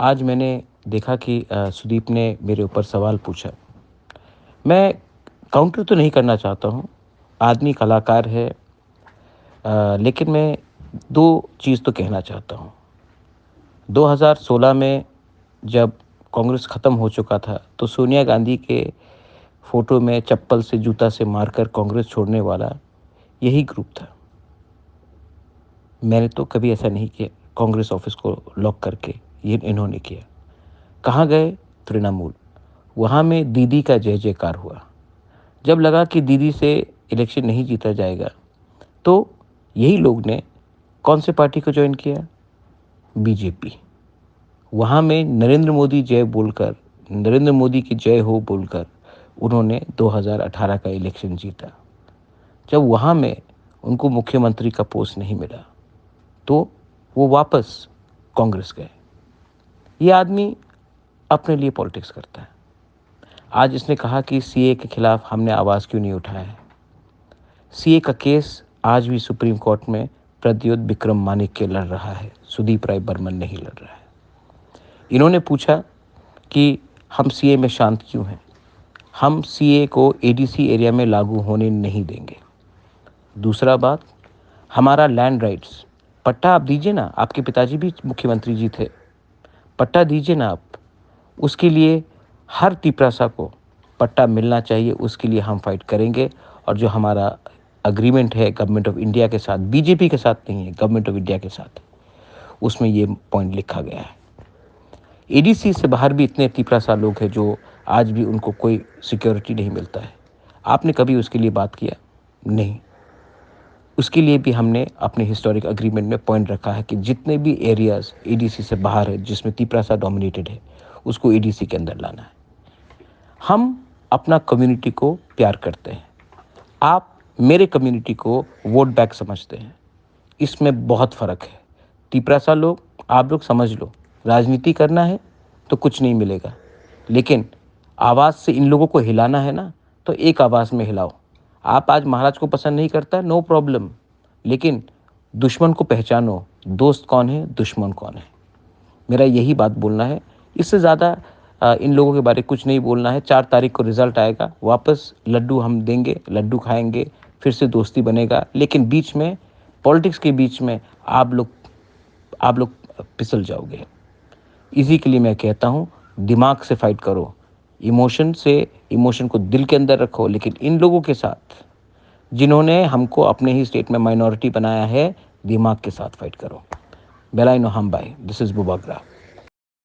आज मैंने देखा कि सुदीप ने मेरे ऊपर सवाल पूछा। मैं काउंटर तो नहीं करना चाहता हूँ, आदमी कलाकार है। लेकिन मैं 2 चीज़ तो कहना चाहता हूँ। 2016 में जब कांग्रेस ख़त्म हो चुका था, तो सोनिया गांधी के फ़ोटो में चप्पल से, जूता से मारकर कांग्रेस छोड़ने वाला यही ग्रुप था। मैंने तो कभी ऐसा नहीं किया, कांग्रेस ऑफ़िस को लॉक करके ये इन्होंने किया। कहाँ गए? तृणमूल। वहाँ में दीदी का जय-जयकार हुआ। जब लगा कि दीदी से इलेक्शन नहीं जीता जाएगा, तो यही लोग ने कौन से पार्टी को जॉइन किया? बीजेपी। वहाँ में नरेंद्र मोदी जय बोलकर, नरेंद्र मोदी की जय हो बोलकर उन्होंने 2018 का इलेक्शन जीता। जब वहाँ में उनको मुख्यमंत्री का पोस्ट नहीं मिला, तो वो वापस कांग्रेस गए। ये आदमी अपने लिए पॉलिटिक्स करता है। आज इसने कहा कि सीए के खिलाफ हमने आवाज़ क्यों नहीं उठाया है। सीए का केस आज भी सुप्रीम कोर्ट में प्रद्योत विक्रम मानिक्य लड़ रहा है, सुदीप राय बर्मन नहीं लड़ रहा है। इन्होंने पूछा कि हम सीए में शांत क्यों हैं। हम सीए को एडीसी एरिया में लागू होने नहीं देंगे। दूसरा बात, हमारा लैंड राइट्स, पट्टा आप दीजिए ना, आपके पिताजी भी मुख्यमंत्री जी थे, पट्टा दीजिए ना आप। उसके लिए हर तिपरासा को पट्टा मिलना चाहिए, उसके लिए हम फाइट करेंगे। और जो हमारा एग्रीमेंट है गवर्नमेंट ऑफ इंडिया के साथ, बीजेपी के साथ नहीं है, गवर्नमेंट ऑफ इंडिया के साथ, उसमें ये पॉइंट लिखा गया है। एडीसी से बाहर भी इतने तिपरासा लोग हैं जो आज भी उनको कोई सिक्योरिटी नहीं मिलता है। आपने कभी उसके लिए बात किया? नहीं। उसके लिए भी हमने अपने हिस्टोरिक एग्रीमेंट में पॉइंट रखा है कि जितने भी एरियाज़ एडीसी से बाहर है, जिसमें तिपरासा डोमिनेटेड है, उसको एडीसी के अंदर लाना है। हम अपना कम्युनिटी को प्यार करते हैं। आप मेरे कम्युनिटी को वोट बैंक समझते हैं। इसमें बहुत फ़र्क है। तिपरासा लोग, आप लोग समझ लो, राजनीति करना है तो कुछ नहीं मिलेगा, लेकिन आवाज़ से इन लोगों को हिलाना है ना, तो एक आवाज़ में हिलाओ। आप आज महाराज को पसंद नहीं करता, नो प्रॉब्लम, लेकिन दुश्मन को पहचानो, दोस्त कौन है, दुश्मन कौन है। मेरा यही बात बोलना है। इससे ज़्यादा इन लोगों के बारे में कुछ नहीं बोलना है। 4 तारीख को रिज़ल्ट आएगा, वापस लड्डू हम देंगे, लड्डू खाएंगे, फिर से दोस्ती बनेगा। लेकिन बीच में, पॉलिटिक्स के बीच में आप लोग फिसल जाओगे। इसी के लिए मैं कहता हूँ, दिमाग से फाइट करो, इमोशन को दिल के अंदर रखो। लेकिन इन लोगों के साथ, जिन्होंने हमको अपने ही स्टेट में माइनॉरिटी बनाया है, दिमाग के साथ फाइट करो। बेलाइनो हम बाय, दिस इज़ बुबाग्रा।